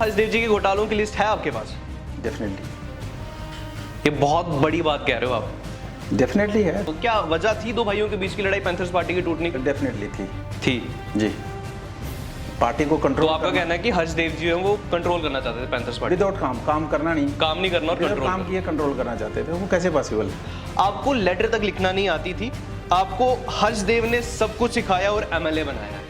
हर्षदेव जी के घोटालों की लिस्ट है आपके पास? डेफिनेटली। ये बहुत बड़ी बात कह रहे हो आप। डेफिनेटली है। तो क्या वजह थी दो भाइयों के बीच की लड़ाई पैंथर्स पार्टी की टूटने की? डेफिनेटली थी। जी। पार्टी को तो कंट्रोल आपका कहना है कि हर्षदेव जी हैं वो कंट्रोल करना चाहते थे पैंथर्स पार्टी? विदाउट काम करना नहीं, काम नहीं करना और बिना कंट्रोल काम किए कंट्रोल करना चाहते थे। वो कैसे पॉसिबल? आपको लेटर तक लिखना नहीं आती थी, आपको हर्षदेव ने सब कुछ सिखाया और एमएलए बनाया।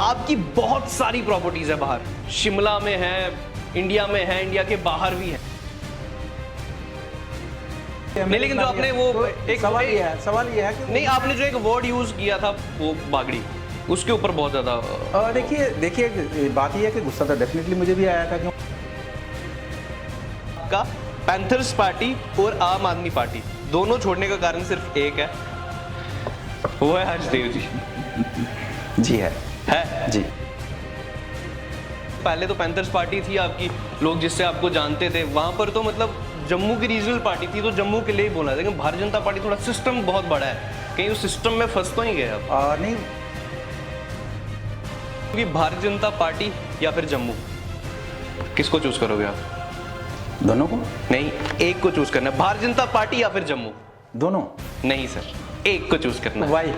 आपकी बहुत सारी प्रॉपर्टीज है बाहर, शिमला में है, इंडिया में है, इंडिया के बाहर भी है। नहीं, लेकिन जो आपने वो एक सवाल ये है कि नहीं, आपने जो एक वर्ड यूज किया था वो बागड़ी, उसके ऊपर बहुत ज्यादा देखिए बात ये है कि गुस्सा तो डेफिनेटली मुझे भी आया था। क्यों? का पैंथर्स पार्टी और आम आदमी पार्टी दोनों छोड़ने का कारण सिर्फ एक है, वो है हर्षदेव जी। जी है जी। पहले तो पैंथर्स पार्टी थी आपकी, लोग जिससे आपको जानते थे वहां पर, तो मतलब जम्मू की रीजनल पार्टी थी तो जम्मू के लिए ही बोला, लेकिन भारतीय जनता पार्टी थोड़ा सिस्टम बहुत बड़ा है, कहीं उस सिस्टम में फंस तो नहीं गए आप? नहीं, क्योंकि भारतीय जनता पार्टी या फिर जम्मू, किसको चूज करोगे आप? दोनों को नहीं, एक को चूज करना है। भारतीय जनता पार्टी या फिर जम्मू? दोनों नहीं सर, एक को चूज करना है। वाई?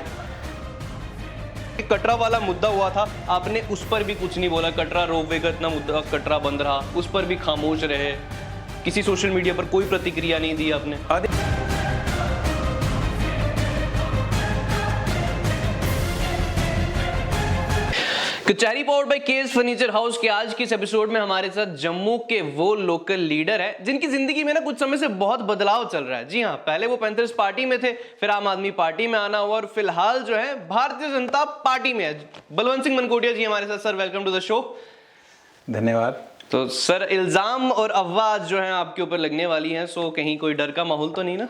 कटरा वाला मुद्दा हुआ था, आपने उस पर भी कुछ नहीं बोला। कटरा रोपवे का इतना मुद्दा, कटरा बंद रहा, उस पर भी खामोश रहे, किसी सोशल मीडिया पर कोई प्रतिक्रिया नहीं दी आपने। कचहरी powered by case furniture house के आज के इस एपिसोड में हमारे साथ जम्मू के वो लोकल लीडर हैं जिनकी जिंदगी में ना कुछ समय से बहुत बदलाव चल रहा है। जी हाँ, पहले वो पैंथर्स पार्टी में थे, फिर आम आदमी पार्टी में आना हुआ और फिलहाल जो है भारतीय जनता पार्टी में है। बलवंत सिंह मनकोटिया जी हमारे साथ। Sir welcome to the show. धन्यवाद। तो सर, इल्जाम और अफवाह जो है आपके ऊपर लगने वाली हैं, सो कहीं कोई डर का माहौल तो नहीं ना?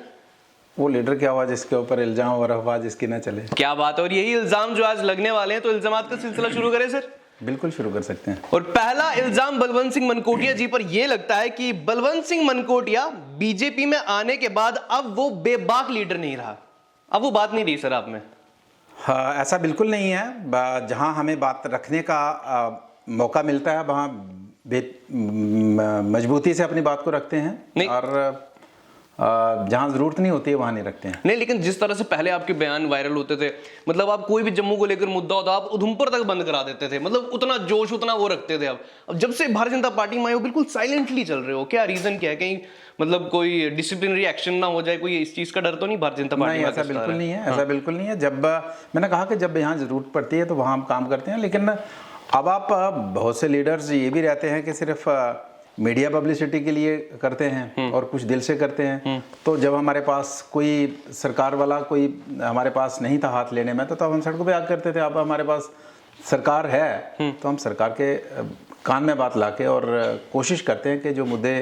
वो लीडर क्या हुआ जिसके ऊपर इल्जाम और अफवाह जिसकी ना चले? क्या बात है। और यही इल्जाम जो आज लगने वाले हैं, तो इल्जामात का सिलसिला शुरू करें सर? बिल्कुल शुरू कर सकते हैं। और पहला इल्जाम बलवंत सिंह मनकोटिया जी पर यह लगता है कि बलवंत सिंह मनकोटिया बीजेपी में आने के बाद अब वो बेबाक लीडर नहीं रहा, अब वो बात नहीं रही सर आप में? हाँ, ऐसा बिल्कुल नहीं है। जहां हमें बात रखने का मौका मिलता है वहां मजबूती से अपनी बात को रखते हैं, और जहां जरूरत नहीं होती है वहां नहीं रखते हैं। नहीं, लेकिन जिस तरह से पहले आपके बयान वायरल होते थे, मतलब आप कोई भी जम्मू को लेकर मुद्दा होता आप उधमपुर तक बंद करा देते थे, मतलब उतना जोश उतना वो रखते थे। अब जब से भारतीय जनता पार्टी में आए हो बिल्कुल साइलेंटली चल रहे हो, क्या रीजन क्या है? कहीं मतलब कोई डिसिप्लिनरी एक्शन ना हो जाए, कोई इस चीज का डर तो नहीं भारतीय जनता पार्टी में? ऐसा बिल्कुल नहीं है, ऐसा बिल्कुल नहीं है। जब मैंने कहा कि जब यहाँ जरूरत पड़ती है तो वहाँ हम काम करते हैं, लेकिन अब आप बहुत से लीडर्स ये भी रहते हैं कि सिर्फ मीडिया पब्लिसिटी के लिए करते हैं और कुछ दिल से करते हैं। तो जब हमारे पास कोई सरकार वाला कोई हमारे पास नहीं था हाथ लेने में, तो हम सड़कों पे आग करते थे। अब हमारे पास सरकार है तो हम सरकार के कान में बात लाके और कोशिश करते हैं कि जो मुद्दे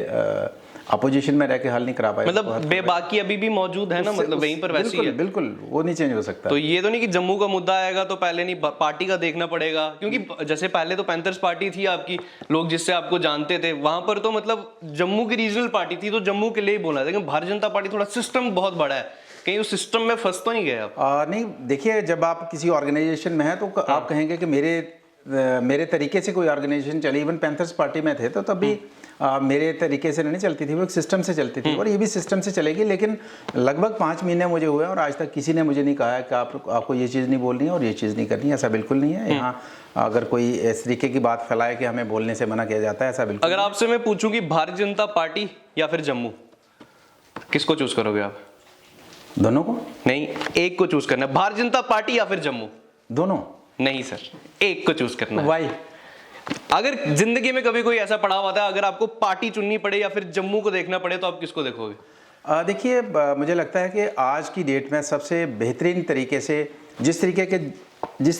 अपोजिशन में रह के हल नहीं करा पाए, मतलब बेबाकी अभी भी मौजूद है ना, मतलब वहीं पर वैसी है। बिल्कुल वो नहीं चेंज हो सकता। तो ये तो नहीं कि जम्मू का मुद्दा आएगा तो पहले नहीं पार्टी का देखना पड़ेगा, क्योंकि जैसे पहले तो पैंथर्स पार्टी थी आपकी, लोग जिससे आपको जानते थे वहां पर, तो मतलब जम्मू की रीजनल पार्टी थी तो जम्मू के लिए ही बोला, लेकिन भारतीय जनता पार्टी थोड़ा सिस्टम बहुत बड़ा है, कहीं उस सिस्टम में फंस तो नहीं गए आप? नहीं, देखिए जब आप किसी ऑर्गेनाइजेशन में हैं तो आप कहेंगे कि मेरे तरीके से कोई ऑर्गेनाइजेशन चली। इवन पैंथर्स पार्टी में थे तो तब भी मेरे तरीके से नहीं चलती थी, वो एक सिस्टम से चलती थी, और ये भी सिस्टम से चलेगी। लेकिन लगभग 5 महीने मुझे हुए और आज तक किसी ने मुझे नहीं कहा है कि आपको ये चीज़ नहीं बोलनी है और ये चीज़ नहीं करनी है। ऐसा बिल्कुल नहीं है। यहाँ अगर कोई इस तरीके की बात फैलाए कि हमें बोलने से मना किया जाता है, ऐसा बिल्कुल। अगर आपसे मैं पूछूं कि भारतीय जनता पार्टी या फिर जम्मू, किसको चूज करोगे आप? दोनों को नहीं, एक को चूज करना है। भारतीय जनता पार्टी या फिर जम्मू? दोनों नहीं सर, एक को चूज करना है। वाई? अगर जिंदगी में कभी कोई ऐसा पड़ा हुआ था, अगर आपको पार्टी चुननी पड़े या फिर जम्मू को देखना पड़े, तो आप किसको देखोगे? देखिए मुझे लगता है कि आज की डेट में सबसे बेहतरीन तरीके से जिस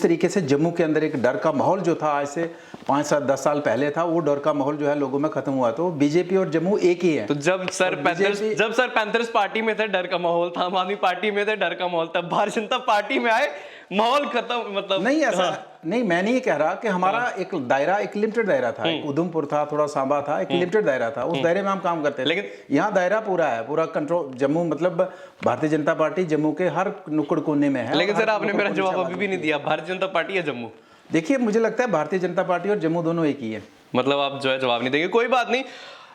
तरीके से जम्मू के अंदर एक डर का माहौल जो था आज से 5 साल 10 साल पहले था, वो डर का माहौल जो है लोगों में खत्म हुआ। तो बीजेपी और जम्मू एक ही है। तो जब सर पैंथर्स पार्टी में थे डर का माहौल था, आम आदमी पार्टी में थे डर का माहौल था, भारतीय जनता पार्टी में आए माहौल खत्म, मतलब नहीं ऐसा नहीं, मैं नहीं कह रहा कि हमारा एक दायरा, एक लिमिटेड दायरा था, एक उधमपुर था, थोड़ा सांबा था, एक लिमिटेड दायरा था, उस दायरे में हम काम करते थे। लेकिन यहाँ दायरा पूरा है, पूरा कंट्रोल जम्मू, मतलब भारतीय जनता पार्टी जम्मू के हर नुक्कड़ कोने में है। लेकिन सर आपने मेरा जवाब अभी भी नहीं दिया, भारतीय जनता पार्टी या जम्मू? देखिए मुझे लगता है भारतीय जनता पार्टी और जम्मू दोनों एक ही है। मतलब आप जो है जवाब नहीं देंगे, कोई बात नहीं।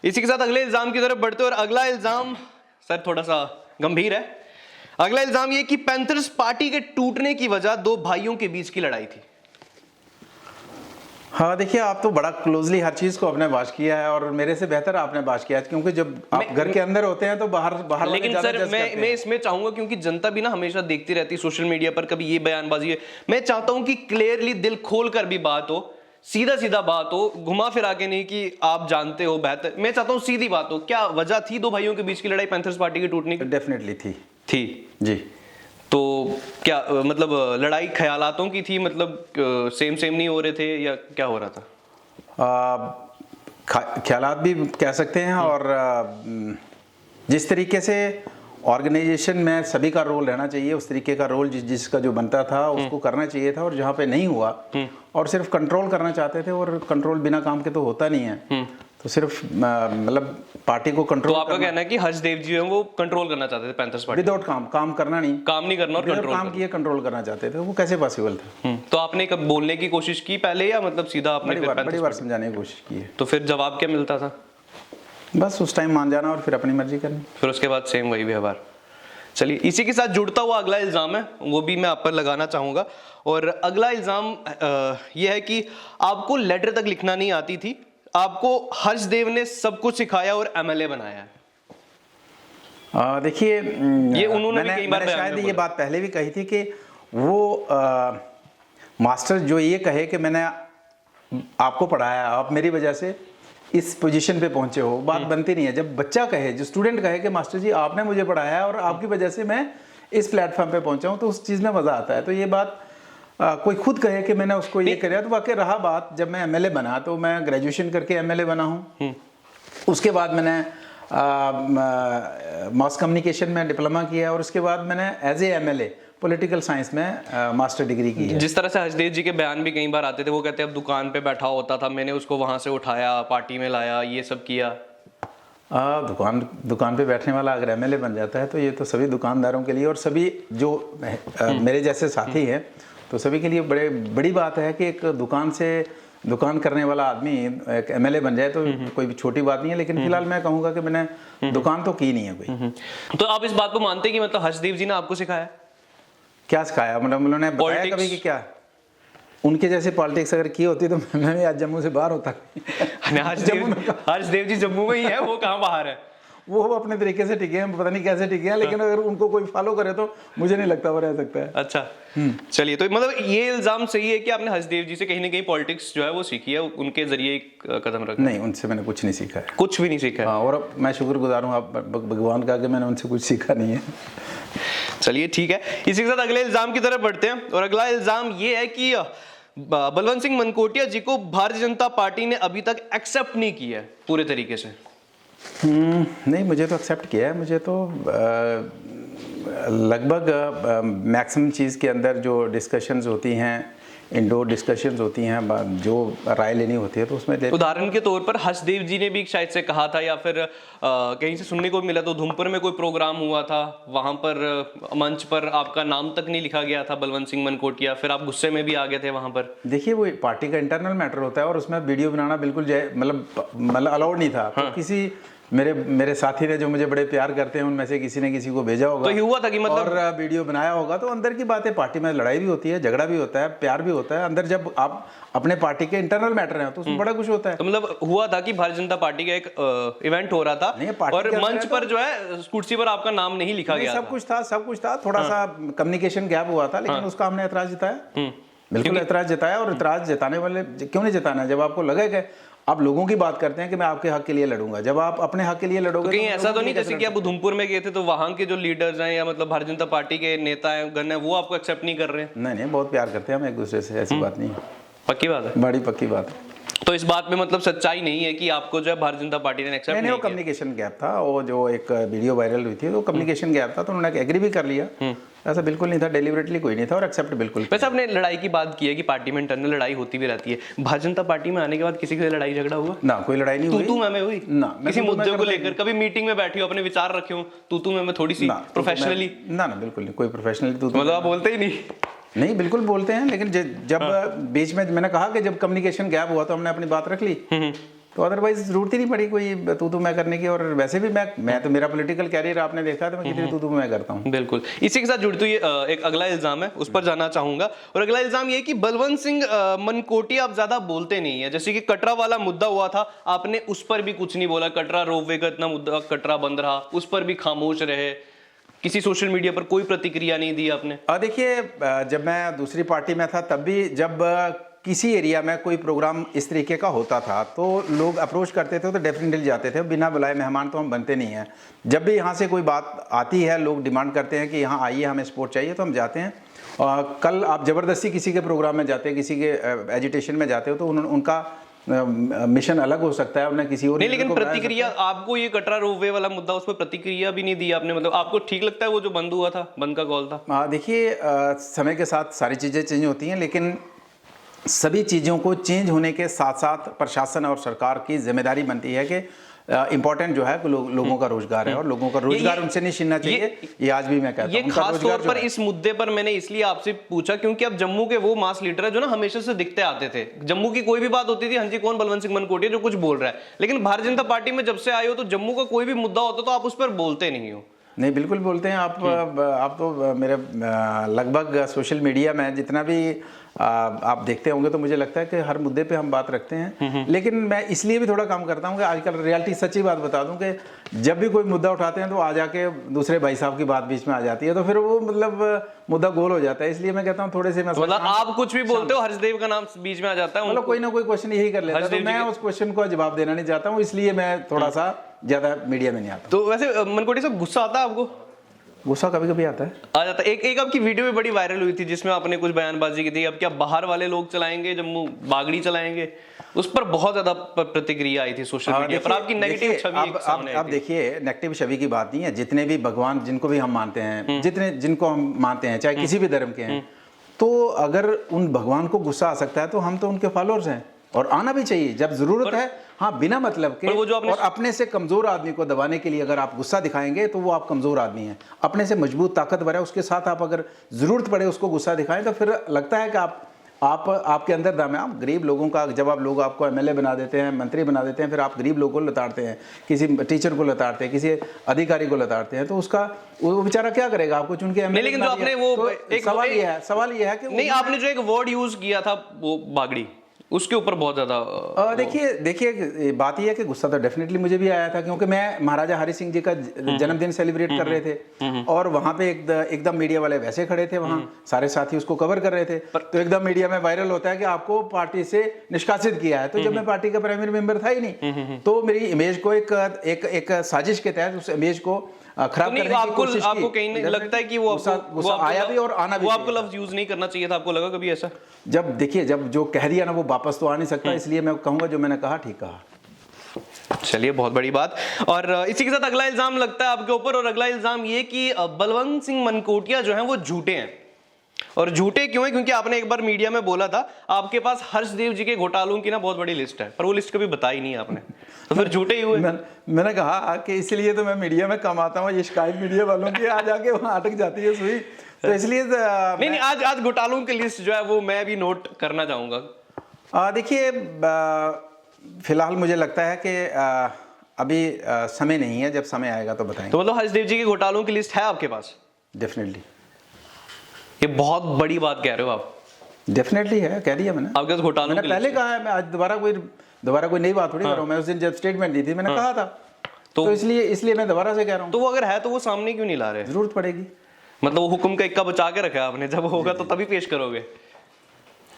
इसी के साथ अगले इल्जाम की तरफ बढ़ते हैं, और अगला इल्जाम सर थोड़ा सा गंभीर है। अगला इल्जाम ये कि पैंथर्स पार्टी के टूटने की वजह दो भाइयों के बीच की लड़ाई थी। हाँ देखिए, आप तो बड़ा क्लोजली हर चीज को आपने बात किया है, और मेरे से बेहतर आपने बात किया है, क्योंकि जब आप घर के अंदर होते हैं तो बाहर बाहर वाले लेकिन ज्यादा सर जज करते हैं। मैं इसमें चाहूंगा, क्योंकि जनता भी ना हमेशा देखती रहती है सोशल मीडिया पर, कभी ये बयानबाजी है, मैं चाहता हूं कि क्लियरली दिल खोल कर भी बात हो, सीधा सीधा बात हो, घुमा फिरा के नहीं कि आप जानते हो बेहतर। मैं चाहता हूं सीधी बात हो, क्या वजह थी दो भाइयों के बीच की लड़ाई पैंथर्स पार्टी के टूटने की? डेफिनेटली थी जी। तो क्या मतलब लड़ाई ख्यालातों की थी, मतलब सेम नहीं हो रहे थे, या क्या हो रहा था? ख्यालात भी कह सकते हैं, और जिस तरीके से ऑर्गेनाइजेशन में सभी का रोल रहना चाहिए, उस तरीके का रोल जिसका जो बनता था उसको करना चाहिए था, और जहाँ पे नहीं हुआ और सिर्फ कंट्रोल करना चाहते थे, और कंट्रोल बिना काम के तो होता नहीं है, तो सिर्फ मतलब पार्टी को कंट्रोल। तो आपका कहना है कि हर्षदेव जी हैं वो कंट्रोल करना चाहते थे पैंथर्स पार्टी, विदाउट काम करना नहीं, काम नहीं करना और कंट्रोल काम किए कंट्रोल करना चाहते थे, वो कैसे पॉसिबल था? तो आपने कब बोलने की कोशिश की पहले, या मतलब सीधा आपने बड़ी बार समझाने की कोशिश की है? तो फिर जवाब क्या मिलता था? बस उस टाइम मान जाना और फिर अपनी मर्जी करनी। फिर उसके बाद सेम वही व्यवहार। चलिए, इसी के साथ जुड़ता हुआ अगला इल्जाम है, वो भी मैं आप पर लगाना चाहूंगा, और अगला इल्जाम यह है कि आपको लेटर तक लिखना नहीं आती थी, आपको हर्षदेव ने सब कुछ सिखाया और एमएलए बनाया है। देखिए, ये उन्होंने भी कई बार शायद ये बात पहले भी कही थी कि वो मास्टर जो ये कहे कि मैंने आपको पढ़ाया, आप मेरी वजह से इस पोजीशन पे पहुंचे हो, बात बनती नहीं है। जब बच्चा कहे, जो स्टूडेंट कहे कि मास्टर जी आपने मुझे पढ़ाया है और आपकी वजह से मैं इस प्लेटफॉर्म पे पहुंचा हूं, तो उस चीज़ में मज़ा आता है। तो ये बात कोई खुद कहे कि मैंने उसको ये कराया, तो वाकई रहा बात, जब मैं एमएलए बना तो मैं ग्रेजुएशन करके एमएलए बना हूँ। उसके बाद मैंने मास कम्युनिकेशन में डिप्लोमा किया, और उसके बाद मैंने as a MLA political science में मास्टर डिग्री की है। जिस तरह से हर्षदेव जी के बयान भी कई बार आते थे, वो कहते हैं अब दुकान पे बैठा होता था, मैंने उसको वहां से उठाया, पार्टी में लाया, ये सब किया। दुकान पे बैठने वाला अगर एमएलए बन जाता है तो ये तो सभी दुकानदारों के लिए, और सभी जो मेरे जैसे साथी हैं, तो सभी के लिए बड़ी बात है कि एक दुकान करने वाला आदमी एक एमएलए बन जाए, तो कोई छोटी बात नहीं है। लेकिन फिलहाल मैं कहूँगा कि मैंने दुकान तो की नहीं है कोई। तो आप इस बात को मानते हैं कि मतलब हर्षदेव जी ने आपको सिखाया? क्या सिखाया? मतलब उन्होंने बताया कभी कि क्या उनके जैसे पॉलिटिक्स अगर की होती तो मैं भी आज जम्मू से बाहर होता। हर्षदेव जी जम्मू में ही है, वो कहाँ बाहर है? वो अपने तरीके से टिके हैं, पता नहीं कैसे टिके हैं, लेकिन अगर उनको कोई फॉलो करे तो मुझे नहीं लगता वो रह सकता है। अच्छा, चलिए, तो मतलब ये इल्जाम सही है कि आपने हर्षदेव जी से कहीं ना कहीं पॉलिटिक्स जो है वो सीखी है, उनके जरिए एक कदम रखा? नहीं, उनसे मैंने कुछ नहीं सीखा है। कुछ भी नहीं सीखा है? हाँ, और मैं शुक्रगुजार हूँ आप भगवान का कि मैंने उनसे कुछ सीखा नहीं है। चलिए ठीक है, इसी के साथ अगले इल्जाम की तरफ बढ़ते हैं, और अगला इल्जाम ये है कि बलवंत सिंह मनकोटिया जी को भारतीय जनता पार्टी ने अभी तक एक्सेप्ट नहीं किया है पूरे तरीके से। नहीं, मुझे तो एक्सेप्ट किया है। मुझे तो लगभग मैक्सिमम चीज़ के अंदर जो डिस्कशंस होती हैं, इंडोर डिस्कशंस होती हैं, जो राय लेनी होती है तो उसमें उदाहरण के तौर पर हर्षदेव जी ने भी शायद से कहा था, या फिर कहीं से सुनने को मिला, तो उधमपुर में कोई प्रोग्राम हुआ था, वहां पर मंच पर आपका नाम तक नहीं लिखा गया था, बलवंत सिंह मनकोटिया, फिर आप गुस्से में भी आ गए थे वहां पर। देखिए, वो पार्टी का इंटरनल मैटर होता है, और उसमें वीडियो बनाना बिल्कुल मतलब अलाउड नहीं था। तो किसी मेरे साथी ने, जो मुझे बड़े प्यार करते हैं, उनमें से किसी ने किसी को भेजा होगा, तो हुआ था कि मतलब, और वीडियो बनाया होगा। तो अंदर की बात है, पार्टी में लड़ाई भी होती है, झगड़ा भी होता है, प्यार भी होता है अंदर। जब आप अपने पार्टी के इंटरनल मैटर हैं तो उसमें बड़ा कुछ होता है। तो मतलब हुआ था कि भारतीय जनता पार्टी का एक इवेंट हो रहा था, और मंच पर जो है कुर्सी पर आपका नाम नहीं लिखा गया। सब कुछ था, थोड़ा सा कम्युनिकेशन गैप हुआ था, लेकिन उसका हमने ऐतराज जताया, बिल्कुल ऐतराज जताया। और ऐतराज जताने वाले क्यों नहीं जताना? जब आपको लगेगा, आप लोगों की बात करते हैं कि मैं आपके हक के लिए लड़ूंगा, जब आप अपने हक के लिए लड़ोगे, तो कहीं ऐसा तो नहीं जैसे कि आप उधमपुर में गए थे तो वहां के जो लीडर्स हैं, या मतलब भारतीय जनता पार्टी के नेता हैं, गण हैं, वो आपको एक्सेप्ट नहीं कर रहे हैं? नहीं, बहुत प्यार करते हैं हम एक दूसरे से, ऐसी बात नहीं है। पक्की बात है? बड़ी पक्की बात है। तो इस बात में मतलब सच्चाई नहीं है कि आपको जो है भारतीय जनता पार्टी ने एक्सेप्ट नहीं, वो कम्युनिकेशन गैप था। वो जो एक वीडियो वायरल हुई थी वो कम्युनिकेशन गैप था, तो उन्होंने एग्री भी कर लिया। ऐसा बिल्कुल नहीं था, डेलिबरेटली कोई नहीं था, और एक्सेप्ट बिल्कुल। वैसे आपने लड़ाई की बात की है कि पार्टी में इंटरनल लड़ाई होती भी रहती है, भारतीय जनता पार्टी में आने के बाद किसी से लड़ाई झगड़ा हुआ? ना, कोई लड़ाई नहीं हुई। तू मैं हुई ना, किसी मुद्दे को लेकर? कभी मीटिंग में बैठी हो, अपने विचार रखे हो, तू मैं थोड़ी सी प्रोफेशनली? ना ना, बिल्कुल नहीं, कोई प्रोफेशनली तू मतलब आप बोलते ही नहीं? नहीं, बिल्कुल बोलते हैं, लेकिन जब बीच में मैंने कहा कि जब कम्युनिकेशन गैप हुआ तो हमने अपनी बात रख ली, तो अदरवाइज जरूरत ही नहीं पड़ी कोई तू मैं करने की। और वैसे भी मैं तो, मेरा पॉलिटिकल कैरियर आपने देखा तो मैं कितनी तू मैं करता हूँ। बिल्कुल। इसी के साथ जुड़ती हुई एक अगला इल्जाम है, उस पर जाना चाहूंगा। और अगला इल्जाम ये कि बलवंत सिंह मनकोटिया आप ज्यादा बोलते नहीं है। जैसे कि कटरा वाला मुद्दा हुआ था, आपने उस पर भी कुछ नहीं बोला। कटरा रोपवे का इतना मुद्दा, कटरा बंद रहा, उस पर भी खामोश रहे, किसी सोशल मीडिया पर कोई प्रतिक्रिया नहीं दी आपने। देखिए, जब मैं दूसरी पार्टी में था तब भी जब किसी एरिया में कोई प्रोग्राम इस तरीके का होता था तो लोग अप्रोच करते थे तो डेफिनेटली जाते थे। बिना बुलाए मेहमान तो हम बनते नहीं हैं। जब भी यहाँ से कोई बात आती है, लोग डिमांड करते हैं कि यहाँ आइए, हमें सपोर्ट चाहिए, तो हम जाते हैं। कल आप ज़बरदस्ती किसी के प्रोग्राम में जाते हैं, किसी के एजिटेशन में जाते हो, तो उनका मिशन अलग हो सकता है, उन्हें किसी और नहीं। लेकिन प्रतिक्रिया आपको, ये कटरा रोपवे वाला मुद्दा, उस पर प्रतिक्रिया भी नहीं दी आपने। मतलब आपको ठीक लगता है वो जो बंद हुआ था, बंद का कॉल था? देखिए, समय के साथ सारी चीज़ें चेंज होती हैं, लेकिन सभी चीज़ों को चेंज होने के साथ साथ प्रशासन और सरकार की जिम्मेदारी बनती है कि इम्पोर्टेंट जो है लोगों का रोजगार है, और लोगों का रोजगार उनसे नहीं छीनना चाहिए। ये आज भी मैं कहता हूं। ये खास तौर पर इस मुद्दे पर मैंने इसलिए आपसे पूछा क्योंकि अब जम्मू के वो मास लीडर है जो ना हमेशा से दिखते आते थे। जम्मू की कोई भी बात होती थी, हाँ जी कौन, बलवंत सिंह मनकोटिया जो कुछ बोल रहा है। लेकिन भारतीय जनता पार्टी में जब से आए हो तो जम्मू का कोई भी मुद्दा होता तो आप उस पर बोलते नहीं हो। नहीं, बिल्कुल बोलते हैं आप तो मेरे लगभग सोशल मीडिया में जितना भी आप देखते होंगे तो मुझे लगता है कि हर मुद्दे पे हम बात रखते हैं। लेकिन मैं इसलिए भी थोड़ा काम करता हूँ कि आजकल रियलिटी, सच्ची बात बता दूं कि जब भी कोई मुद्दा उठाते हैं तो आ जाके दूसरे भाई साहब की बात बीच में आ जाती है, तो फिर वो मतलब मुद्दा गोल हो जाता है। इसलिए मैं कहता हूँ थोड़े से मतलब आप कुछ भी बोलते हो, हर्षदेव का नाम बीच में आ जाता है, मतलब कोई ना कोई क्वेश्चन यही कर लेता है, तो मैं उस क्वेश्चन को जवाब देना नहीं चाहता हूँ, इसलिए मैं थोड़ा सा ज्यादा मीडिया में नहीं आता। तो वैसे मनकोटिया साहब, गुस्सा आता है आपको? गुस्सा कभी कभी आता है, आ जाता है। एक आपकी वीडियो भी बड़ी वायरल हुई थी जिसमें आपने कुछ बयानबाजी की थी, अब क्या बाहर वाले लोग चलाएंगे जम्मू, बागड़ी चलाएंगे? उस पर बहुत ज्यादा प्रतिक्रिया आई थी सोशल मीडिया पर, आपकी नेगेटिव छवि सामने आई थी। अब देखिए, नेगेटिव छवि की बात नहीं है। जितने भी भगवान जिनको भी हम मानते हैं, जिनको हम मानते हैं, चाहे किसी भी धर्म के हैं, तो अगर उन भगवान को गुस्सा आ सकता है तो हम तो उनके फॉलोअर्स हैं, और आना भी चाहिए जब जरूरत है। हाँ, बिना मतलब के और अपने से कमजोर आदमी को दबाने के लिए अगर आप गुस्सा दिखाएंगे तो वो आप कमजोर आदमी हैं। अपने से मजबूत ताकतवर है, उसके साथ आप अगर जरूरत पड़े उसको गुस्सा दिखाएं तो फिर लगता है कि आपके अंदर दम है। आप गरीब लोगों का, जब आप लोग आपको एमएलए बना देते हैं, मंत्री बना देते हैं, फिर आप गरीब लोगों को लताड़ते हैं, किसी टीचर को लताड़ते हैं, किसी अधिकारी को लताड़ते हैं, तो उसका वो बेचारा क्या करेगा? आपको चुन के एमएलए। लेकिन जो आपने वो तो एक सवाल ये है कि नहीं, आपने जो एक वर्ड यूज किया था वो बागड़ी, उसके ऊपर बहुत ज्यादा देखिए बात यह है कि गुस्सा तो डेफिनेटली मुझे भी आया था, क्योंकि मैं महाराजा हरि सिंह जी का जन्मदिन सेलिब्रेट कर रहे थे, और वहां पे एकदम मीडिया वाले वैसे खड़े थे, वहां सारे साथी उसको कवर कर रहे थे, तो एकदम मीडिया में वायरल होता है कि आपको पार्टी से निष्कासित किया है। तो जब मैं पार्टी का प्राइमरी मेंबर था ही नहीं, तो मेरी इमेज को एक साजिश के तहत उस इमेज को खराब करने की कोशिश की। आपको कहीं नहीं लगता है कि वो गुस्सा आया भी और आना भी? वो आपको लफ्ज यूज नहीं करना चाहिए था, आपको लगा कभी ऐसा? जब देखिए, जब जो कह दिया ना वो वापस तो आ नहीं सकता, इसलिए मैं कहूंगा जो मैंने कहा ठीक कहा। चलिए, बहुत बड़ी बात। और इसी के साथ अगला इल्जाम लगता है आपके ऊपर, और अगला इल्जाम ये कि बलवंत सिंह मनकोटिया जो है वो झूठे हैं। और झूठे क्यों है? क्योंकि आपने एक बार मीडिया में बोला था आपके पास हर्षदेव जी के घोटालों की ना बहुत बड़ी लिस्ट है, पर वो लिस्ट कभी बताई नहीं आपने, तो फिर झूठे ही हुए। मैंने कहा कि इसलिए तो मैं मीडिया में कम आता हूँ, ये शिकायत मीडिया वालों की आ जाके वहाँ अटक जाती है सुई, तो इसलिए नहीं, आज घोटालों की लिस्ट जो है वो मैं भी नोट करना चाहूंगा। देखिए, फिलहाल मुझे लगता है कि अभी समय नहीं है, जब समय आएगा तो बताएंगे। तो मतलब हर्षदेव जी के घोटालों की लिस्ट है आपके पास? डेफिनेटली। ये बहुत बड़ी बात कह रहे हो आप। डेफिनेटली है, कह दिया मैंने। आपके घोटालों मैंने पहले कहा है, मैं आज दोबारा कोई नई बात थोड़ी कर रहा हूँ। मैं उस दिन जब स्टेटमेंट दी थी मैंने कहा था, तो इसलिए मैं दोबारा से कह रहा हूँ। तो वो अगर है तो वो सामने क्यों नहीं ला रहे? जरूरत पड़ेगी। मतलब वो हुक्म का इक्का बचा के रखा है आपने, जब होगा तो तभी पेश करोगे?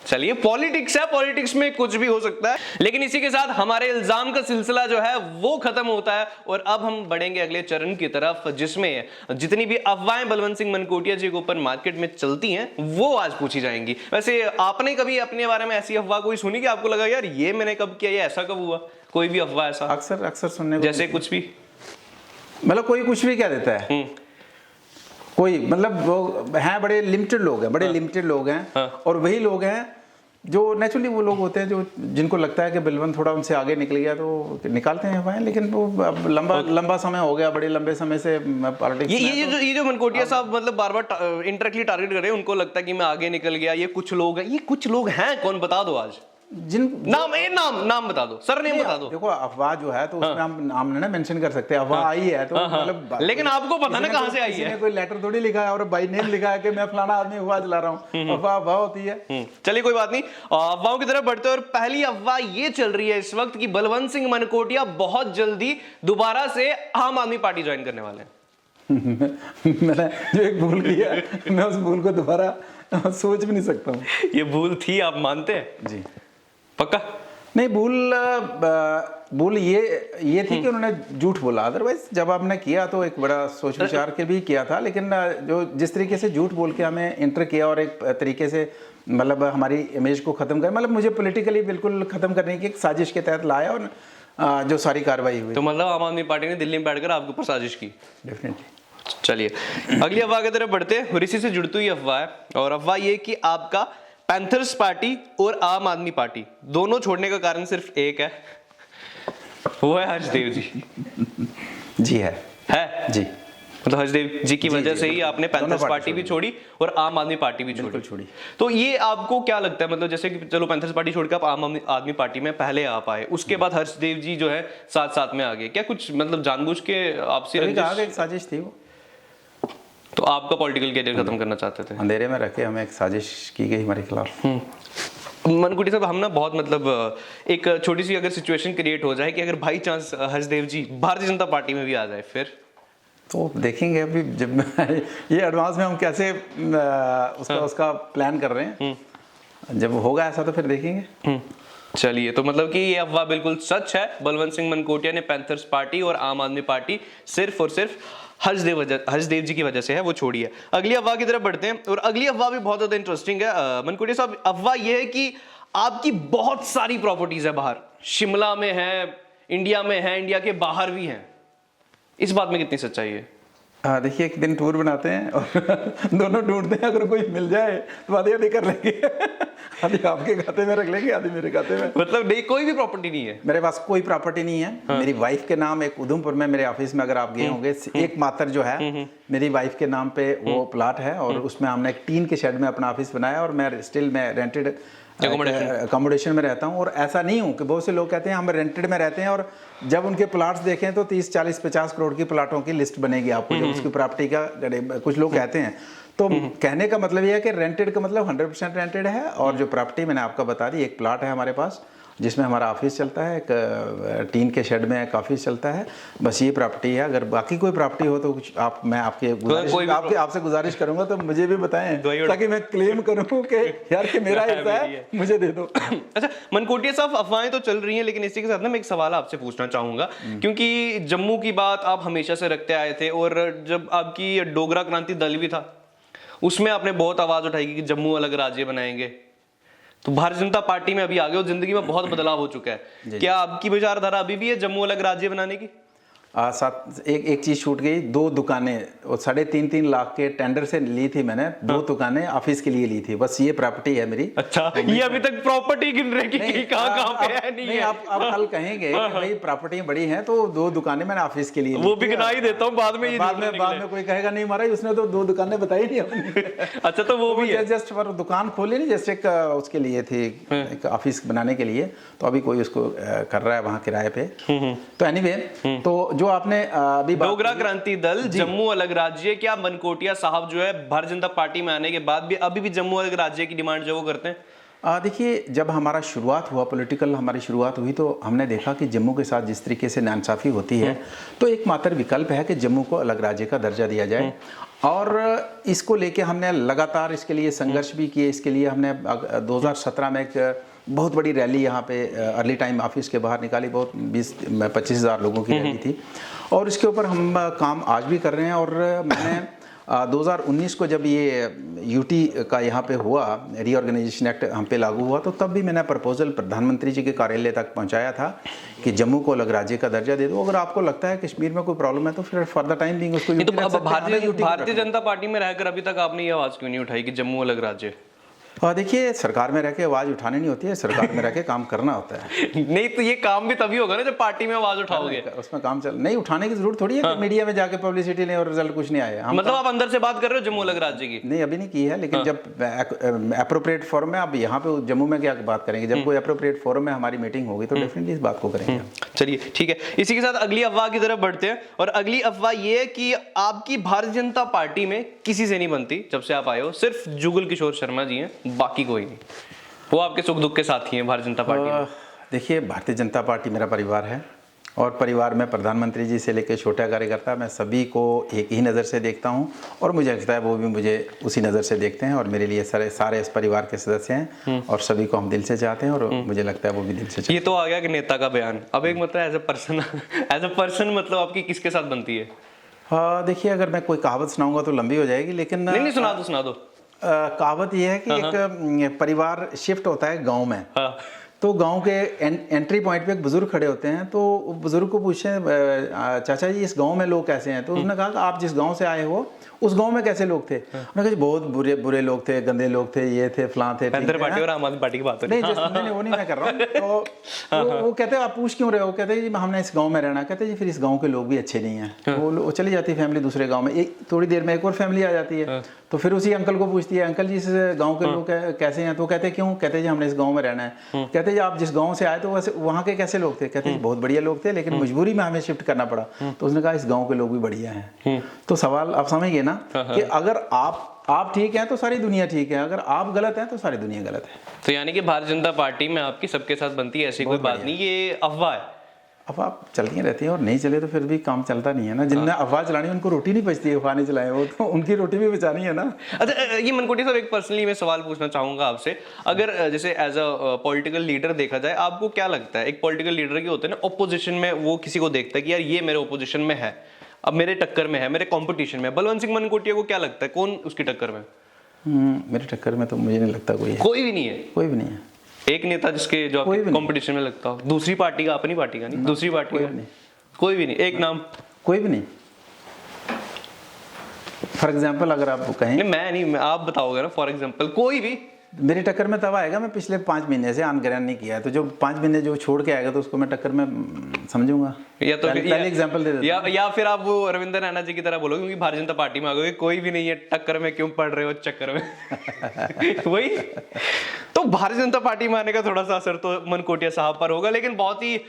चलिए, पॉलिटिक्स है, पॉलिटिक्स में कुछ भी हो सकता है। लेकिन इसी के साथ हमारे इल्जाम का सिलसिला जो है वो खत्म होता है और अब हम बढ़ेंगे अगले चरण की तरफ, जिसमें जितनी भी अफवाहें बलवंत सिंह मनकोटिया जी के ऊपर मार्केट में चलती हैं वो आज पूछी जाएंगी। वैसे आपने कभी अपने बारे में ऐसी अफवाह कोई सुनी कि आपको लगा यार ये मैंने कब किया, ये ऐसा कब हुआ? कोई भी अफवाह ऐसा अक्सर सुनने को, जैसे कुछ भी, मतलब कोई कुछ भी कह देता है, कोई मतलब वो हैं बड़े लिमिटेड लोग हैं, बड़े लिमिटेड लोग हैं, और वही लोग हैं जो नेचुरली वो लोग होते हैं जो जिनको लगता है कि बलवंत थोड़ा उनसे आगे निकल गया तो निकालते हैं हवाएं। लेकिन वो अब लंबा समय हो गया, बड़े लंबे समय से पॉलिटिक्स ये जो मनकोटिया साहब मतलब बार बार इंटरेक्टली टारगेट कर रहे हैं, उनको लगता है कि मैं आगे निकल गया। ये कुछ लोग हैं, ये कुछ लोग हैं कौन, बता दो आज जिन नाम बता दो, सर नेम बता दो। देखो अफवाह जो है तो उसमें हम नाम ना मेंशन कर सकते हैं, अफवाह आई है तो मतलब, लेकिन आपको पता ना कहां से आई है। कोई लेटर थोड़ी लिखा है और बाई नेम लिखा है कि मैं फलाना आदमी अफवाह चला रहा हूँ, अफवाह होती है। चलिए कोई बात नहीं, अफवाहों की तरफ बढ़ते हैं और पहली अफवाह ये चल रही है इस वक्त कि बलवंत सिंह मनकोटिया बहुत जल्दी दोबारा से आम आदमी पार्टी ज्वाइन करने वाले हैं। मैंने जो एक भूल किया मैं उस भूल को दोबारा सोच भी नहीं सकता हूँ। ये भूल थी, आप मानते हैं? जी पक्का नहीं, भूल ये थी कि उन्होंने झूठ बोला। अदरवाइज जब आपने किया तो एक बड़ा सोच विचार के भी किया था, लेकिन जो जिस तरीके से झूठ बोल के हमें इंटर किया और एक तरीके से मतलब हमारी इमेज को ख़त्म कर, मतलब मुझे पॉलिटिकली बिल्कुल ख़त्म करने की एक साजिश के तहत लाया और जो सारी कार्रवाई हुई। तो मतलब आम आदमी पार्टी ने दिल्ली में बैठकर आपके ऊपर साजिश की? डेफिनेटली। चलिए अगली अफवाह की तरफ बढ़ते हैं और इसी से जुड़ती हुई अफवाह है, और अफवाह ये कि आपका पैंथर्स पार्टी और आम आदमी पार्टी दोनों छोड़ने का कारण सिर्फ एक है, वो है हर्षदेव जी। जी है जी, मतलब हर्षदेव जी की वजह से ही आपने पैंथर्स पार्टी भी छोड़ी और आम आदमी पार्टी भी छोड़ी। तो ये आपको क्या लगता है, मतलब जैसे कि चलो पैंथर्स पार्टी छोड़ के आप आम आदमी पार्टी में पहले आ पाए, उसके बाद हर्षदेव जी जो है साथ साथ में आ गए, क्या कुछ मतलब जानबूझ के आपसी एक साजिश थी वो? तो आपका पॉलिटिकल कैरियर खत्म करना चाहते थे? अंधेरे में रखे हमें एक साजिश की गई हमारे खिलाफ। मनकोटिया साहब, हम ना बहुत मतलब एक छोटी सी अगर सिचुएशन क्रिएट हो जाए कि अगर by chance Harshadeva ji Bharatiya Janata party में भी आ जाए, फिर तो देखेंगे अभी जब ये एडवांस में हम कैसे उसका प्लान कर रहे हैं, जब होगा ऐसा तो फिर देखेंगे। चलिए, तो मतलब कि ये अफवाह बिल्कुल सच है, बलवंत सिंह मनकोटिया ने पैंथर्स पार्टी और आम आदमी पार्टी सिर्फ और सिर्फ हर्षदेव जी की वजह से है वो छोड़ी है। अगली अफवाह की तरफ बढ़ते हैं और अगली अफवाह भी बहुत ज्यादा इंटरेस्टिंग है। मनकोटिया साहब, अफवाह ये है कि आपकी बहुत सारी प्रॉपर्टीज है बाहर, शिमला में है, इंडिया में है, इंडिया के बाहर भी हैं, इस बात में कितनी सच्चाई है? देखिए एक दिन टूर बनाते हैं और दोनों ढूंढते हैं, अगर कोई मिल जाए तो आधी आधी कर लेंगे, आधी आपके खाते में रख लेंगे, आधी मेरे खाते में। मतलब नहीं, कोई भी प्रॉपर्टी नहीं है मेरे पास? कोई प्रॉपर्टी नहीं है। मेरी वाइफ के नाम एक उधमपुर में मेरे ऑफिस में अगर आप गए होंगे, एक मात्र जो है मेरी वाइफ के नाम पे वो प्लाट है और उसमें हमने एक टीन के शेड में अपना ऑफिस बनाया और मैं स्टिल में रेंटेड अकोमोडेशन में रहता हूँ। और ऐसा नहीं हूँ कि बहुत से लोग कहते हैं हम रेंटेड में रहते हैं, और जब उनके प्लाट्स देखें तो 30, 40, 50 करोड़ की प्लाटों की लिस्ट बनेगी आपको, जब उसकी प्रॉपर्टी का कुछ लोग कहते हैं। तो कहने का मतलब यह है कि रेंटेड का मतलब 100% रेंटेड है, और जो प्रॉपर्टी मैंने आपको बता दी, एक प्लाट है हमारे पास जिसमें हमारा ऑफिस चलता है, एक टीन के शेड में एक ऑफिस चलता है, बस ये प्रॉपर्टी है। अगर बाकी कोई प्रॉपर्टी हो तो कुछ मैं आपसे गुजारिश करूंगा तो मुझे भी बताएं, ताकि मैं क्लेम करूं कि यार कि मेरा हिस्सा है, मुझे दे दो। अच्छा मनकोटिया साहब, अफवाहें तो चल रही हैं, लेकिन इसी के साथ ना मैं एक सवाल आपसे पूछना चाहूंगा, क्योंकि जम्मू की बात आप हमेशा से रखते आए थे, और जब आपकी डोगरा क्रांति दल भी था उसमें आपने बहुत आवाज उठाई कि जम्मू अलग राज्य बनाएंगे। तो भारतीय जनता पार्टी में अभी आ गए और जिंदगी में बहुत बदलाव हो चुका है, क्या आपकी विचारधारा अभी भी है जम्मू अलग राज्य बनाने की? एक चीज छूट गई, 2 दुकानें 3.5 लाख के टेंडर से ली थी मैंने, 2 दुकानें ऑफिस के लिए ली थी, बस ये प्रॉपर्टी है मेरी। अच्छा, ये अभी तक प्रॉपर्टी गिन रहे कि कहां पे है? नहीं, आप कल कहेंगे कि भाई प्रॉपर्टी बड़ी है तो 2 दुकानें मैंने ऑफिस के लिए, वो भी गिना ही देता हूं बाद में। बाद में कोई कहेगा नहीं महाराज उसने तो 2 दुकानें बताई नहीं अपनी। अच्छा, तो वो भी जस्ट पर दुकान खोली नहीं, जैसे उसके लिए थी, एक ऑफिस बनाने के लिए, तो अभी कोई उसको कर रहा है वहाँ किराए पे। तो एनीवे, तो जो आपने अभी डोगरा क्रांति दल जम्मू अलग राज्य, क्या मनकोटिया साहब जो है भारतीय जनता पार्टी में आने के बाद भी अभी भी जम्मू अलग राज्य की डिमांड जो वो करते हैं? देखिए जब हमारा शुरुआत हुआ, पॉलिटिकल हमारी शुरुआत हुई, तो हमने देखा कि जम्मू के साथ जिस तरीके से नाइंसाफ़ी होती है, तो एकमात्र विकल्प है कि जम्मू को अलग राज्य का दर्जा दिया जाए। और इसको लेके हमने लगातार इसके लिए संघर्ष भी किए। इसके लिए हमने 2017 में एक बहुत बड़ी रैली यहाँ पे अर्ली टाइम ऑफिस के बाहर निकाली, बहुत 20-25 हज़ार लोगों की रैली थी, और इसके ऊपर हम काम आज भी कर रहे हैं। और मैंने 2019 को जब ये यूटी का यहाँ पे हुआ, रीऑर्गेनाइजेशन एक्ट हम पे लागू हुआ, तो तब भी मैंने प्रपोजल प्रधानमंत्री जी के कार्यालय तक पहुँचाया था कि जम्मू को अलग राज्य का दर्जा दे दो। अगर आपको लगता है कश्मीर में कोई प्रॉब्लम है तो फिर फॉर द टाइम बिंग उसको तो भारतीय जनता पार्टी में रहकर अभी तक आपने ये आवाज क्यों नहीं उठाई कि जम्मू अलग राज्य? देखिए, सरकार में रह के आवाज़ उठानी नहीं होती है, सरकार में रह के काम करना होता है। नहीं तो ये काम भी तभी होगा ना जब पार्टी में आवाज उठाओगे। उसमें काम चल नहीं, उठाने की जरूरत थोड़ी है कि मीडिया में जाके पब्लिसिटी नहीं और रिजल्ट कुछ नहीं आया। मतलब आप अंदर से बात कर रहे हो जम्मू अलग राज्य की? नहीं, अभी नहीं की है, लेकिन जब अप्रोप्रिएट फोरम में, अब यहाँ पे जम्मू में क्या बात करेंगे, जब कोई अप्रोप्रिएट फोरम में हमारी मीटिंग होगी तो डेफिनेटली इस बात को करेंगे। चलिए ठीक है, इसी के साथ अगली अफवाह की तरफ बढ़ते हैं। और अगली अफवाह ये है कि आपकी भारतीय जनता पार्टी में किसी से नहीं बनती जब से आप आए हो, सिर्फ जुगल किशोर शर्मा जी हैं, बाकी कोई नहीं। वो आपके सुख दुख के साथी हैं भारतीय जनता पार्टी में? देखिए, भारतीय जनता पार्टी मेरा परिवार है, और परिवार में प्रधानमंत्री जी से लेकर छोटा कार्यकर्ता, मैं सभी को एक ही नज़र से देखता हूं, और मुझे लगता है वो भी मुझे उसी नज़र से देखते हैं, और मेरे लिए सारे इस परिवार के सदस्य हैं, और सभी को हम दिल से चाहते हैं, और मुझे लगता है वो भी दिल से चाहते हैं। ये तो आ गया कि नेता का बयान। अब एक मतलब एज अ पर्सन मतलब आपकी किसके साथ बनती है? देखिए, अगर मैं कोई कहावत सुनाऊंगा तो लंबी हो जाएगी, लेकिन नहीं सुना दो। कहावत यह है कि एक परिवार शिफ्ट होता है गांव में, तो गांव के एंट्री पॉइंट पे एक बुजुर्ग खड़े होते हैं, तो बुजुर्ग को पूछे, चाचा जी इस गांव में लोग कैसे हैं? तो उसने कहा कि आप जिस गांव से आए हो उस गांव में कैसे लोग थे? उन्होंने कहा बहुत बुरे लोग थे, गंदे लोग थे, ये थे, फलां थे। पार्टी और आम आदमी पार्टी की बात हो रही है। नहीं, वो नहीं मैं कर रहा हूँ। तो वो कहते हैं आप पूछ क्यों रहे हो? कहते हैं जी हमने इस गांव में रहना। कहते हैं जी फिर इस गांव के लोग भी अच्छे नहीं हैं। वो चली जाती है फैमिली दूसरे गांव में, एक थोड़ी देर में एक और फैमिली आ जाती है, तो फिर उसी अंकल को पूछती है, अंकल जी इस गांव के लोग कैसे हैं? तो कहते हैं क्यों? कहते हैं जी हमने इस गांव में रहना है। कहते हैं जी आप जिस गांव से आए तो वैसे वहाँ के कैसे लोग थे? कहते हैं बहुत बढ़िया लोग थे, लेकिन मजबूरी में हमें शिफ्ट करना पड़ा। तो उसने कहा इस गांव के लोग भी बढ़िया हैं। तो सवाल आप समझिए ना कि अगर आप ठीक हैं तो सारी दुनिया ठीक है, अगर आप गलत हैं तो सारी दुनिया गलत है। तो यानी कि भारतीय जनता पार्टी में आपकी सबके साथ बनती है, ऐसी कोई बात नहीं, ये अफवाह है। अफवाह चलती रहती है, और नहीं चले तो फिर भी काम चलता नहीं है ना। जिनने अफवाह चलानी उनको रोटी नहीं बचती है, अफवाह नहीं चलाए वो तो उनकी रोटी भी बचानी है ना। अच्छा, ये मनकोटिया साहब, एक पर्सनली मैं सवाल पूछना चाहूंगा आपसे। अगर जैसे एज अ पॉलिटिकल लीडर देखा जाए, आपको क्या लगता है, एक पॉलिटिकल लीडर के होते हैं ना ऑपोजिशन में, वो किसी को देखता है कि यार ये मेरे ऑपोजिशन में है, अब मेरे टक्कर में है, मेरे कंपटीशन में। बलवंत सिंह मनकोटिया को क्या लगता है, कौन उसकी टक्कर में? मेरे टक्कर में तो मुझे नहीं लगता कोई है। कोई भी नहीं है? कोई भी नहीं है। एक नेता जिसके जो आपके कंपटीशन में लगता हो, दूसरी पार्टी का, अपनी पार्टी का नहीं, दूसरी पार्टी का? कोई भी नहीं। एक नाम? कोई भी नहीं। फॉर एग्जाम्पल अगर आप कहें, मैं नहीं, आप बताओगे ना। फॉर एग्जाम्पल कोई भी मेरी टक्कर में तब आएगा, मैं पिछले 5 महीने से आन ग्रहण नहीं किया है, तो जो 5 महीने जो छोड़ के आएगा तो उसको मैं टक्कर में समझूंगा। या तो पहले एग्जांपल दे देता या फिर आप वो रविंद्र रैना जी की तरह बोलोगे क्योंकि भारतीय जनता पार्टी में आ गए, कोई भी नहीं है, टक्कर में क्यों पड़ रहे हो चक्कर में। वही तो भारतीय जनता पार्टी में आने का थोड़ा सा असर तो मनकोटिया साहब पर होगा। लेकिन बहुत ही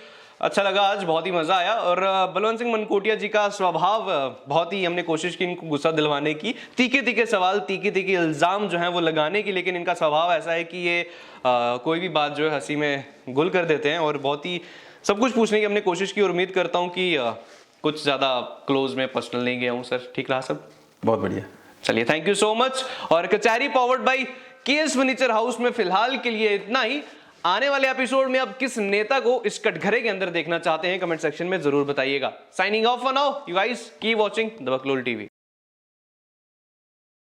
अच्छा लगा, आज बहुत ही मजा आया। और बलवंत सिंह मनकोटिया जी का स्वभाव, बहुत ही हमने कोशिश की इनको गुस्सा दिलवाने की, तीखे तीखे सवाल, तीखे तीखे इल्जाम जो हैं वो लगाने की, लेकिन इनका स्वभाव ऐसा है कि ये कोई भी बात जो है हंसी में गुल कर देते हैं। और बहुत ही सब कुछ पूछने की हमने कोशिश की, और उम्मीद करता हूँ कि कुछ ज़्यादा क्लोज में पर्सनल नहीं गया हूँ। सर ठीक रहा सब? बहुत बढ़िया, चलिए थैंक यू सो मच। और Kachahri powered by KS furniture house में फिलहाल के लिए इतना ही। आने वाले एपिसोड में आप किस नेता को इस कटघरे के अंदर देखना चाहते हैं, कमेंट सेक्शन में जरूर बताइएगा। Signing off for now, you guys keep watching the बकलोल टीवी।